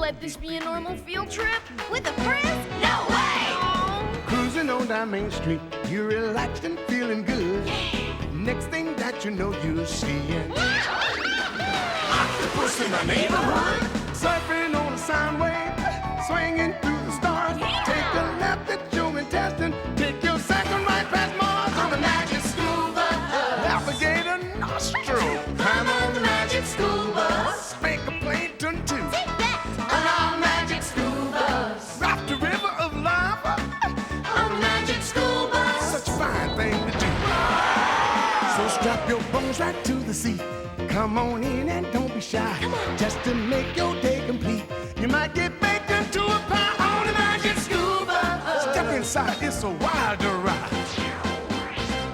let this be a normal field trip? With a friend? No way! Cruising on down Main Street, you're relaxed and feeling good. Next thing that you know, you're seeing octopus in the neighborhood. Surfing on a sound wave, swinging through the stars. Take a left at your intestine, take your second right past Mars on the magic school bus. Alligator nostril, climb on the magic school bus. Make a plankton too. Take that! On our magic school bus. Rock the river of lava on the magic school bus. Such a fine thing to do. So strap your bones right to the seat. Come on in and don't be shy. Just to make your day complete. You might get baked into a pie on the magic school bus. Step inside, it's a wilder ride.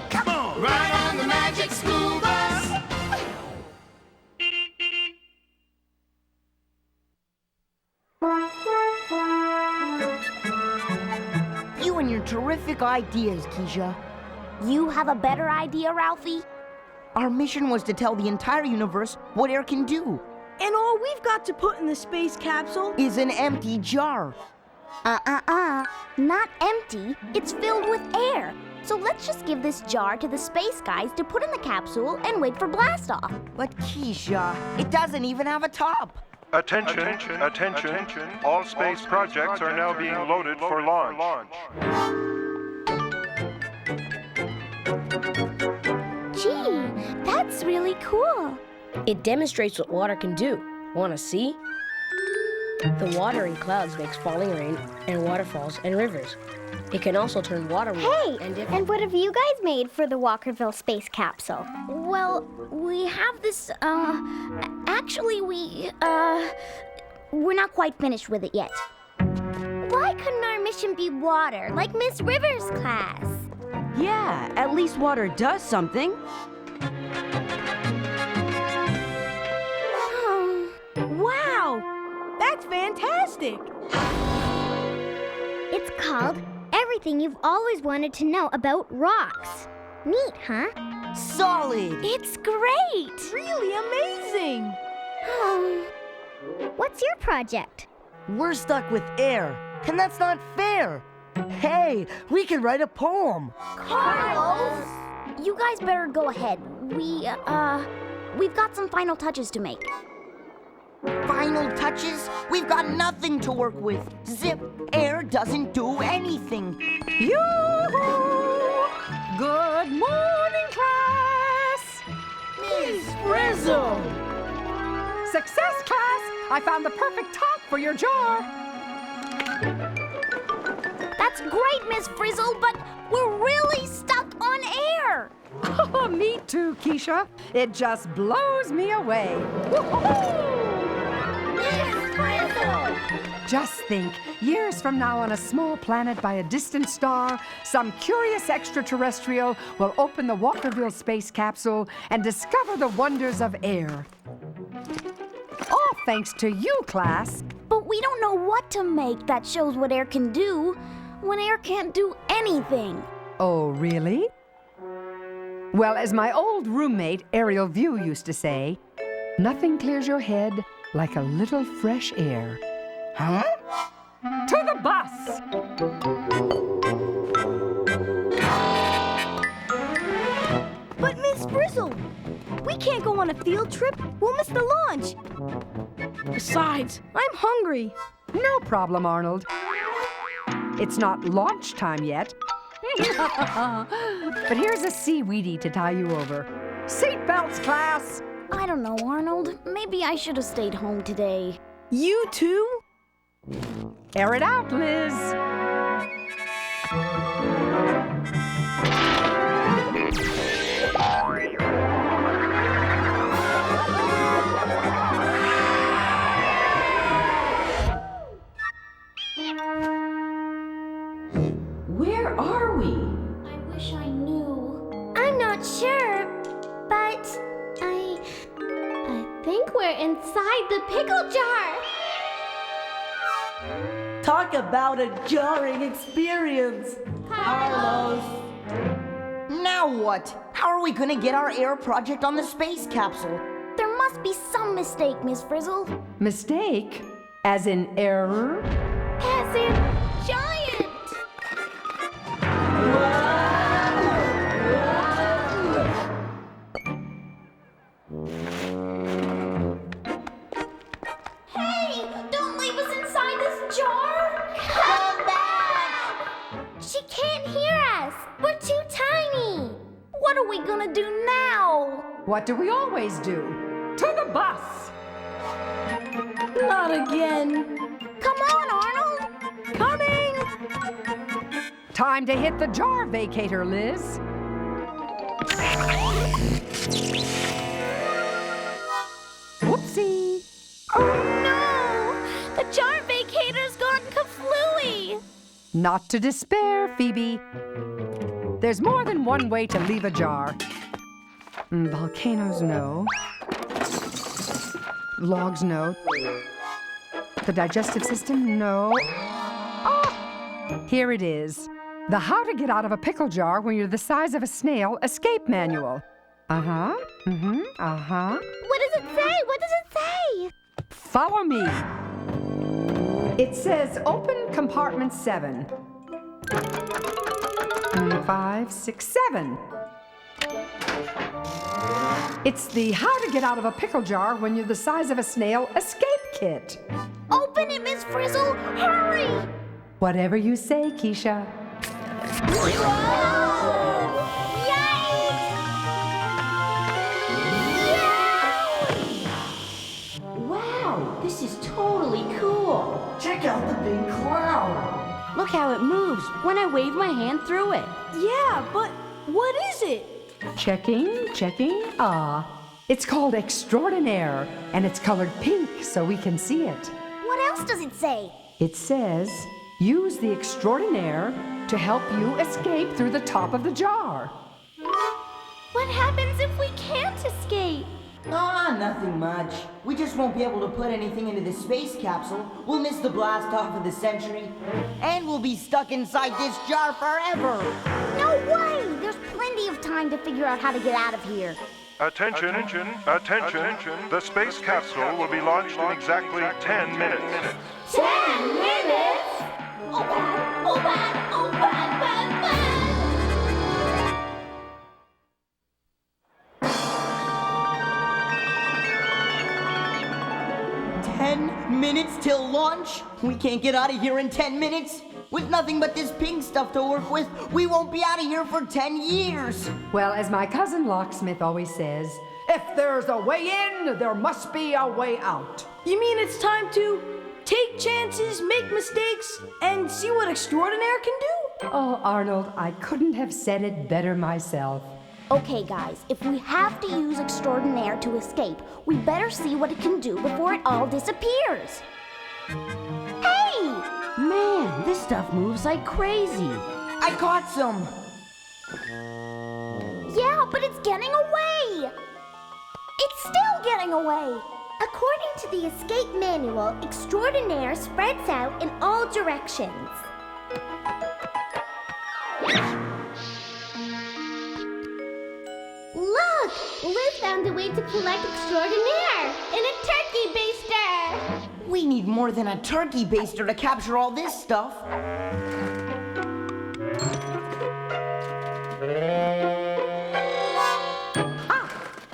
Come on, ride on the magic school bus. You and your terrific ideas, Keisha. You have a better idea, Ralphie? Our mission was to tell the entire universe what air can do. And all we've got to put in the space capsule Is an empty jar. Not empty. It's filled with air. So let's just give this jar to the space guys to put in the capsule and wait for blast-off. But Keisha, it doesn't even have a top. Attention, attention. All space projects are now being loaded for launch. Gee, that's really cool. It demonstrates what water can do. Wanna see? The water in clouds makes falling rain and waterfalls and rivers. It can also turn water Hey, and and what have you guys made for the Walkerville space capsule? Well, we have this, actually we're not quite finished with it yet. Why couldn't our mission be water, like Miss Rivers' class? Yeah, at least water does something. Wow! That's fantastic! It's called Everything You've Always Wanted to Know About Rocks. Neat, huh? Solid. It's great! Really amazing! What's your project? We're stuck with air, and that's not fair. Hey, we can write a poem. Carlos! You guys better go ahead. We've got some final touches to make. Final touches? We've got nothing to work with. Zip, air doesn't do anything. Yoo-hoo! Good morning, class! Miss Frizzle! Success, class! I found the perfect top for your jar. That's great, Miss Frizzle, but we're really stuck on air. Oh, me too, Keisha. It just blows me away. Woo-hoo-hoo! Miss Frizzle! Just think, years from now on a small planet by a distant star, some curious extraterrestrial will open the Walkerville space capsule and discover the wonders of air. All thanks to you, class. But we don't know what to make that shows what air can do when air can't do anything. Oh, really? Well, as my old roommate, Ariel View, used to say, nothing clears your head like a little fresh air. Huh? To the bus! But Miss Frizzle, we can't go on a field trip. We'll miss the launch. Besides, I'm hungry. No problem, Arnold. It's not launch time yet. But here's a seaweedy to tie you over. Seat belts, class! I don't know, Arnold. Maybe I should have stayed home today. You too? Air it out, Liz. Where are we? I wish I knew. I'm not sure, but I think we're inside the pickle jar. Talk about a jarring experience. Carlos! Now what? How are we gonna get our air project on the space capsule? There must be some mistake, Miss Frizzle. Mistake? As in error? As in giant. Hey, don't leave us inside this jar! Come back! She can't hear us. We're too tiny. What are we gonna do now? What do we always do? To the bus! Not again. Come on, Arnold! Coming! Time to hit the jar vacator, Liz. Whoopsie. Oh no! The jar vacator's gone kaflooey. Not to despair, Phoebe. There's more than one way to leave a jar. Volcanoes, no. Logs, no. The digestive system, no. Ah! Here it is. The How to Get Out of a Pickle Jar When You're the Size of a Snail Escape Manual. Uh-huh. Mm-hmm. Uh-huh. What does it say? What does it say? Follow me. It says open compartment 7. 5, 6, 7. It's the How to Get Out of a Pickle Jar When You're the Size of a Snail Escape Kit. Open it, Miss Frizzle! Hurry! Whatever you say, Keisha. Wow, this is totally cool. Check out the big cloud. Look how it moves when I wave my hand through it. Yeah, but what is it? Checking, checking. Ah, it's called Extraordinaire, and it's colored pink so we can see it. What else does it say? It says, use the Extraordinaire to help you escape through the top of the jar. What happens if we can't escape? Ah, nothing much. We just won't be able to put anything into the space capsule. We'll miss the blast off of the century. And we'll be stuck inside this jar forever. No way! There's plenty of time to figure out how to get out of here. Attention, attention. The space capsule will be launched in exactly 10 minutes. 10 minutes? Oh bad, oh bad, oh bad, bad, bad. 10 minutes till launch? We can't get out of here in 10 minutes? With nothing but this pink stuff to work with, we won't be out of here for 10 years. Well, as my cousin Locksmith always says, if there's a way in, there must be a way out. You mean it's time to take chances, make mistakes, and see what Extraordinaire can do? Oh, Arnold, I couldn't have said it better myself. Okay, guys, if we have to use Extraordinaire to escape, we better see what it can do before it all disappears. Hey! Man, this stuff moves like crazy. I caught some. Yeah, but it's getting away! It's still getting away! According to the escape manual, Extraordinaire spreads out in all directions. Look! Liz found a way to collect Extraordinaire in a turkey baster! We need more than a turkey baster to capture all this stuff.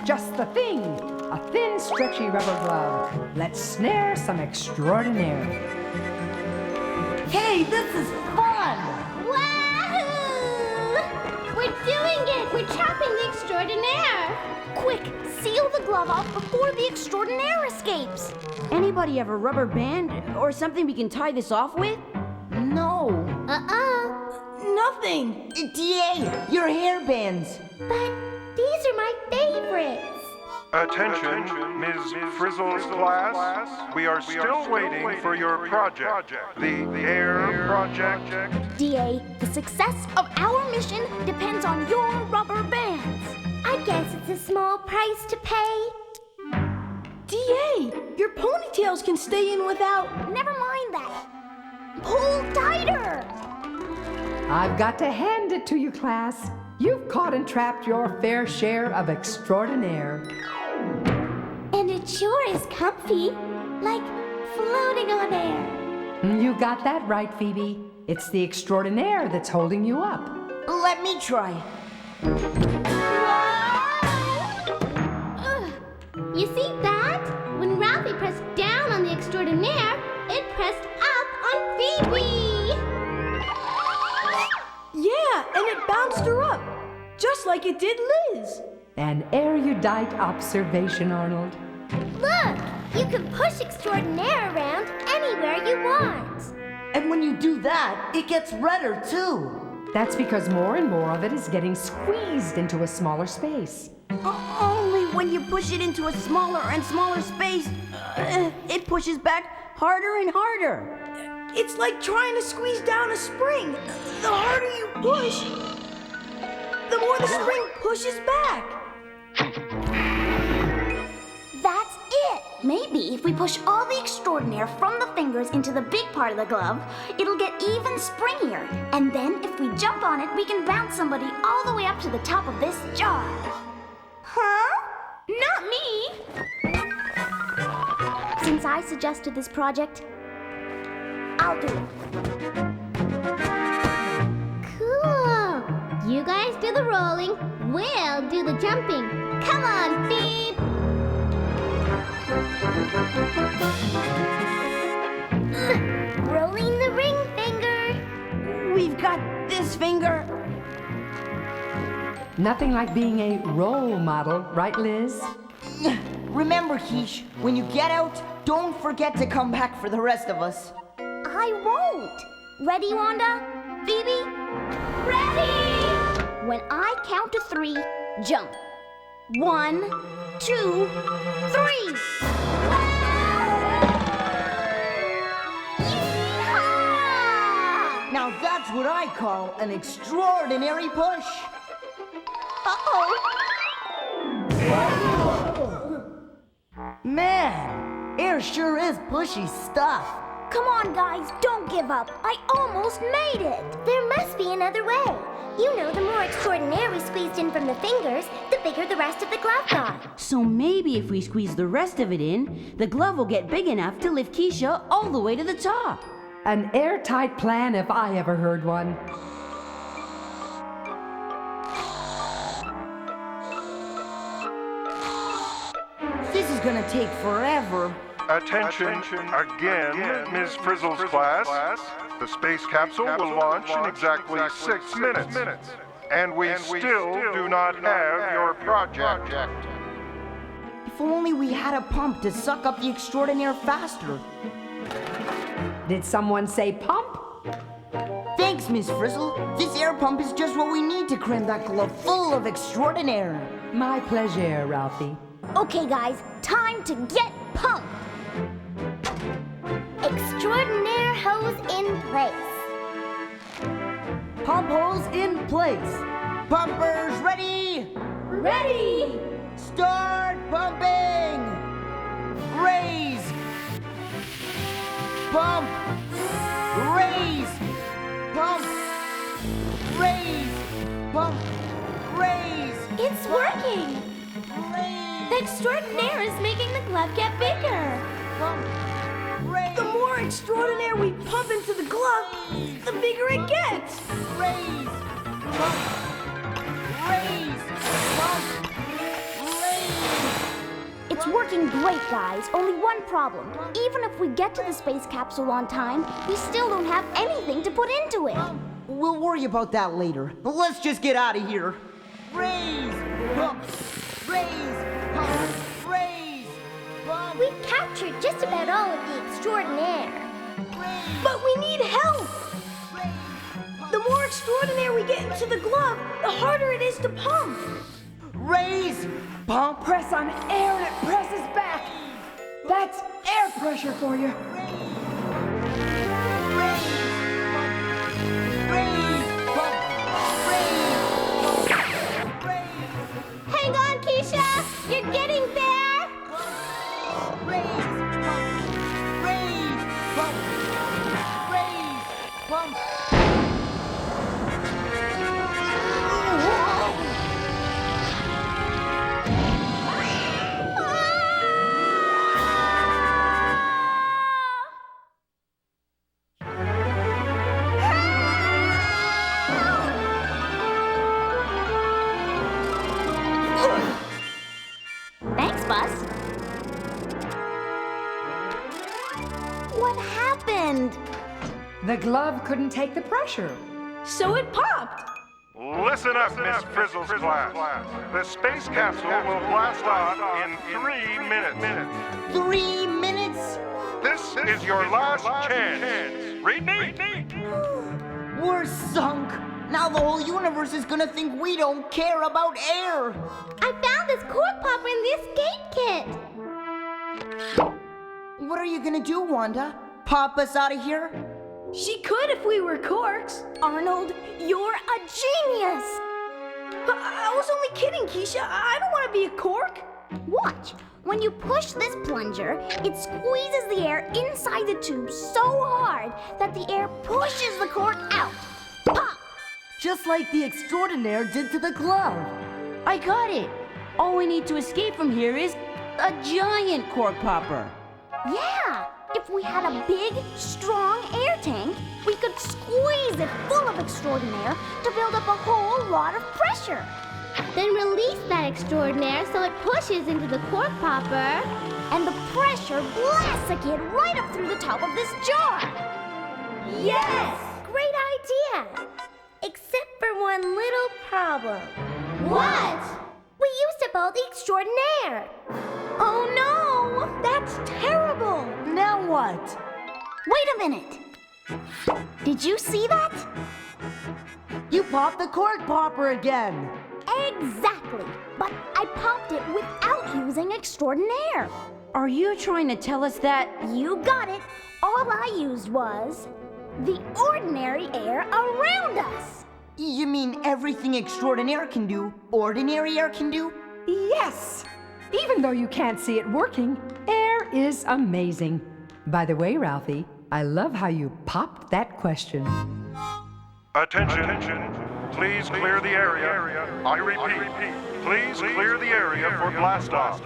Just the thing! A thin, stretchy rubber glove. Let's snare some Extraordinaire. Hey, this is fun! Wahoo! We're doing it! We're trapping the Extraordinaire! Quick, seal the glove off before the Extraordinaire escapes! Anybody have a rubber band or something we can tie this off with? No. Nothing. DA, your hair bands. But these are my favorites! Attention, Ms. Frizzle's class. We are still waiting for your project, the Air Project. DA, the success of our mission depends on your rubber bands. I guess it's a small price to pay. DA, your ponytails can stay in without... Never mind that. Pull tighter! I've got to hand it to you, class. You've caught and trapped your fair share of Extraordinaire. And it sure is comfy. Like floating on air. You got that right, Phoebe. It's the extraordinaire that's holding you up. Let me try. Ugh. You see that? When Ralphie pressed down on the extraordinaire, it pressed up on Phoebe. Yeah, and it bounced her up, just like it did Liz. An erudite observation, Arnold. Look, you can push extraordinaire around anywhere you want. And when you do that, it gets redder too. That's because more and more of it is getting squeezed into a smaller space. Only when you push it into a smaller and smaller space, it pushes back harder and harder. It's like trying to squeeze down a spring. The harder you push, the more the spring pushes back. That's it! Maybe if we push all the extraordinaire from the fingers into the big part of the glove, it'll get even springier. And then if we jump on it, we can bounce somebody all the way up to the top of this jar. Huh? Not me. Since I suggested this project, I'll do it. Cool. You guys do the rolling, we'll do the jumping. Come on, Phoebe. Rolling the ring finger. We've got this finger. Nothing like being a role model, right, Liz? Remember, Quiche, when you get out, don't forget to come back for the rest of us. I won't. Ready, Wanda? Phoebe? Ready! When I count to 3, jump. 1, 2, 3. Yeehaw! Now that's what I call an extraordinary push. Uh-oh. Man, air sure is pushy stuff. Come on, guys, don't give up. I almost made it. There must be another way. You know, the more extraordinaire we squeezed in from the fingers, the bigger the rest of the glove got. So maybe if we squeeze the rest of it in, the glove will get big enough to lift Keisha all the way to the top. An airtight plan if I ever heard one. This is gonna take forever. Attention again, Ms. Frizzle's class. The space capsule will launch in exactly 6 minutes. And we still do not have your project. If only we had a pump to suck up the extraordinaire faster. Did someone say pump? Thanks, Miss Frizzle. This air pump is just what we need to cram that glove full of extraordinaire. My pleasure, Ralphie. Okay, guys, time to get pumped. Extraordinaire hose in place. Pump hose in place. Pumpers ready? Ready! Start pumping! Raise! Pump! Raise! Pump! Raise! Pump! Raise! It's working! Raise! The extraordinaire is making the glove get bigger. Pump! Raise! The more extraordinaire we pump into the glove, the bigger it gets. Raise! Pump! Raise! Pump! Raise! It's working great, guys. Only one problem. Even if we get to the space capsule on time, we still don't have anything to put into it. We'll worry about that later. But let's just get out of here. Raise! Pump! Raise! Pump! Raise! Pump! We've captured just about all of the extraordinaire. But we need help. The more extraordinaire we get into the glove, the harder it is to pump. Raise! Pump! Press on air and it presses back. That's air pressure for you. Hang on, Keisha! You're getting there! Bus. What happened? The glove couldn't take the pressure. So it popped. Listen up, Miss Frizzle's class. The space capsule will blast off in 3 minutes. 3 minutes? This is your last chance. Read me? We're sunk. Now the whole universe is gonna think we don't care about air. I found this cork popper in the escape kit. What are you gonna do, Wanda? Pop us out of here? She could if we were corks. Arnold, you're a genius. I was only kidding, Keisha. I don't want to be a cork. Watch. When you push this plunger, it squeezes the air inside the tube so hard that the air pushes the cork out. Pop! Just like the extraordinaire did to the glove. I got it. All we need to escape from here is a giant cork popper. Yeah! If we had a big, strong air tank, we could squeeze it full of extraordinaire to build up a whole lot of pressure. Then release that extraordinaire so it pushes into the cork popper. And the pressure blasts the kid right up through the top of this jar. Yes! Great idea! Except for one little problem. What? We used to build the extraordinaire. Oh no! That's terrible! Now what? Wait a minute. Did you see that? You popped the cork popper again. Exactly. But I popped it without using extraordinaire. Are you trying to tell us that? You got it. All I used was the ordinary air around us. You mean everything extraordinaire can do, ordinary air can do? Yes! Even though you can't see it working, air is amazing. By the way, Ralphie, I love how you popped that question. Attention. Please clear the area. I repeat, please clear the area for blast off.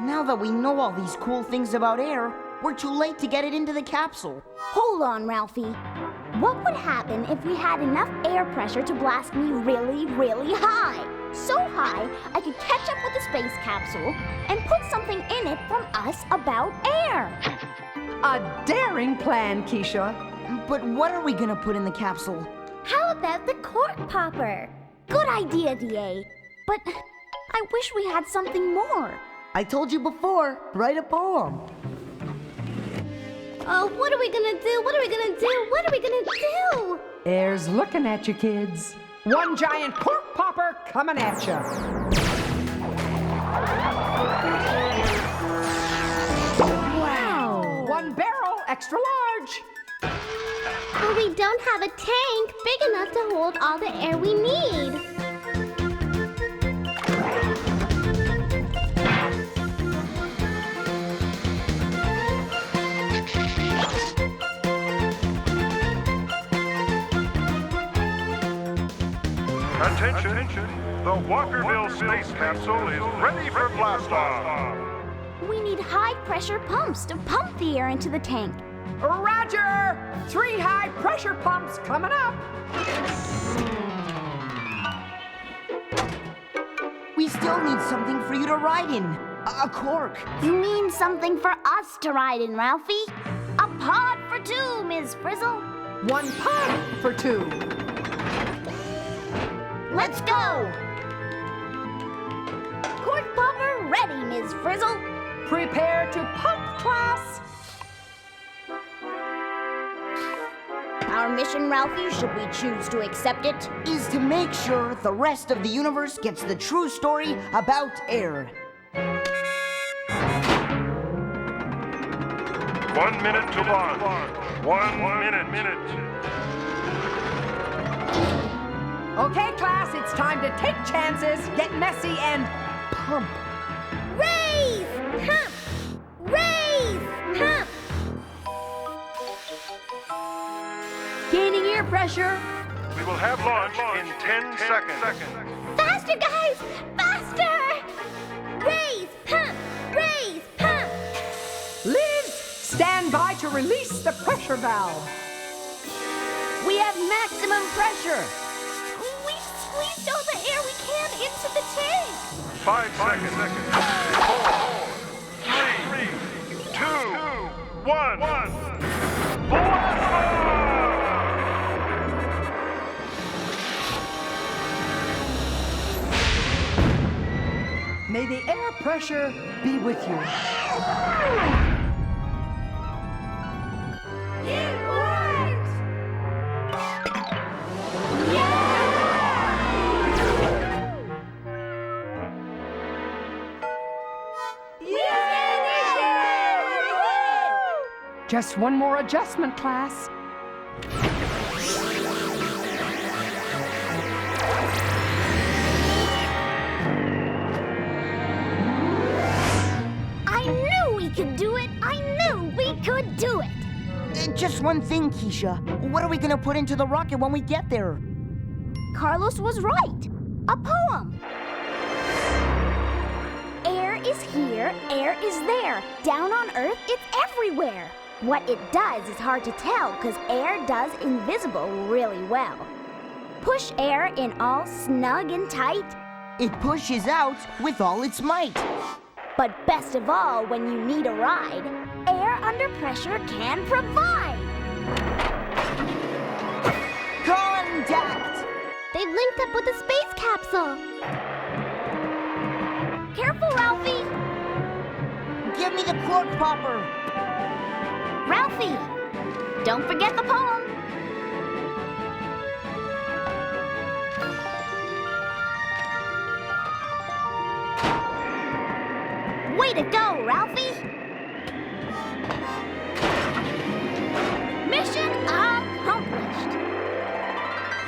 Now that we know all these cool things about air, we're too late to get it into the capsule. Hold on, Ralphie. What would happen if we had enough air pressure to blast me really, really high? So high, I could catch up with the space capsule and put something in it from us about air. A daring plan, Keisha. But what are we gonna put in the capsule? How about the cork popper? Good idea, DA. But I wish we had something more. I told you before, write a poem. Oh, what are we gonna do? What are we gonna do? What are we gonna do? Air's looking at you, kids. One giant cork popper coming at you. Wow! One barrel, extra large. But we don't have a tank big enough to hold all the air we need. Attention. The Walkerville space capsule is ready for blast off. We need high-pressure pumps to pump the air into the tank. Roger! 3 high-pressure pumps coming up. We still need something for you to ride in. A cork. You mean something for us to ride in, Ralphie? A pod for 2, Ms. Frizzle. 1 pod for 2. Let's go! Cork popper ready, Ms. Frizzle. Prepare to pump, class. Our mission, Ralphie, should we choose to accept it, Is to make sure the rest of the universe gets the true story about air. 1 minute to launch. 1 minute. Okay, class, it's time to take chances, get messy, and pump. Raise! Pump! Raise! Pump! Gaining air pressure. We will have launch in 10 seconds. Faster, guys! Faster! Raise! Pump! Raise! Pump! Liz, stand by to release the pressure valve. We have maximum pressure. We've squeezed all the air we can into the tank! 5 seconds. 4, Blast off! May the air pressure be with you. It worked! Just one more adjustment, class. I knew we could do it! I knew we could do it! Just one thing, Keisha. What are we gonna put into the rocket when we get there? Carlos was right. A poem. Air is here, air is there. Down on Earth, it's everywhere. What it does is hard to tell, because air does invisible really well. Push air in all snug and tight, It pushes out with all its might. but best of all, when you need a ride, air under pressure can provide. Contact! They've linked up with the space capsule. Careful, Ralphie! Give me the cork popper. Ralphie! Don't forget the poem. Way to go, Ralphie! Mission accomplished!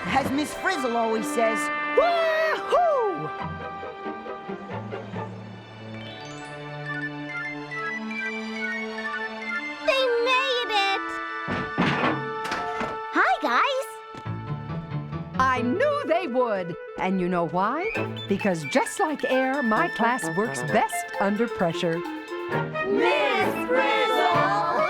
As Miss Frizzle always says, woohoo! They made it! Hi, guys! I knew they would. And you know why? Because just like air, my class works best under pressure. Miss Frizzle!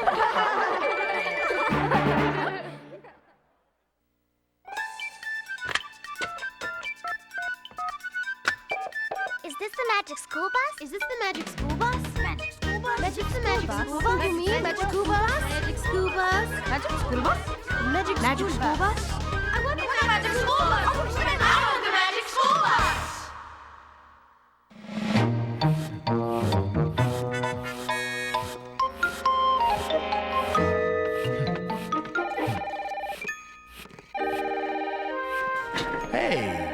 Is this the magic school bus? Is this the magic school bus? Magic school bus? Magic the magic school bus? You mean magic school bus? Magic school bus? Magic school bus? Magic school bus? I wonder what the magic school bus? Oh, the magic school bus! Hey.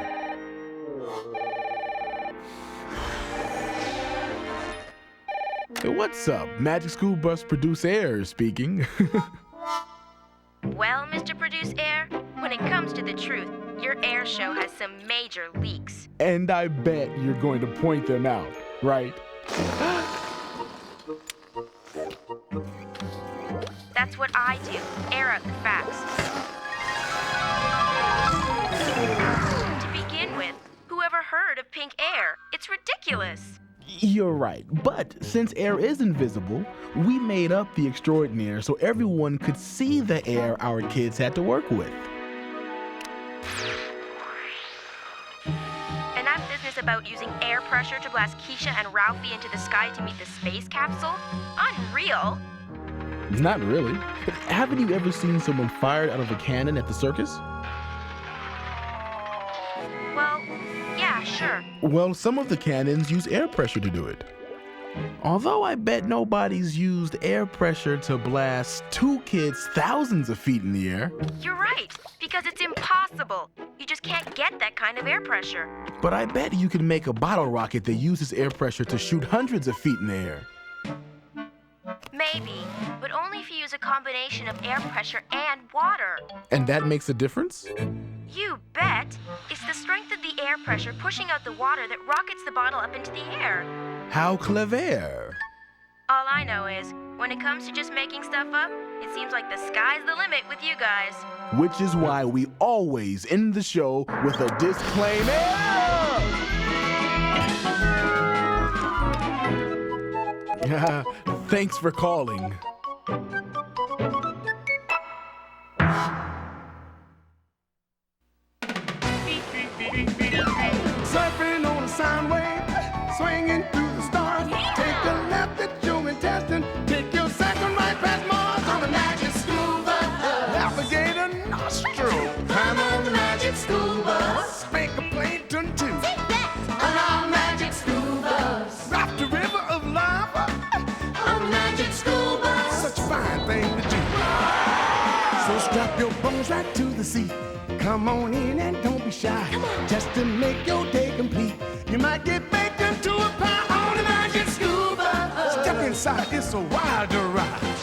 Hey, what's up? Magic School Bus Produce Air speaking. Well, Mr. Produce Air, when it comes to the truth, your air show has some major leaks. And I bet you're going to point them out, right? That's what I do, air out the facts. To begin with, whoever heard of pink air? It's ridiculous. You're right, but since air is invisible, we made up the extraordinaire so everyone could see the air our kids had to work with. And that business about using air pressure to blast Keisha and Ralphie into the sky to meet the space capsule? Unreal. Not really. Haven't you ever seen someone fired out of a cannon at the circus? Well, yeah, sure. Well, some of the cannons use air pressure to do it. Although I bet nobody's used air pressure to blast two kids thousands of feet in the air. You're right, because it's impossible. You just can't get that kind of air pressure. But I bet you can make a bottle rocket that uses air pressure to shoot hundreds of feet in the air. Maybe, but only if you use a combination of air pressure and water. And that makes a difference? You bet. It's the strength of the air pressure pushing out the water that rockets the bottle up into the air. How clever. All I know is, when it comes to just making stuff up, it seems like the sky's the limit with you guys. Which is why we always end the show with a disclaimer. Thanks for calling. Surfing on a sound wave, swinging through the stars. Take a left at your intestine, take your second right past Mars. your bones right to the seat. Come on in and don't be shy. Just to make your day complete. You might get baked into a pie on the Magic School Bus. Step inside, it's a wilder ride.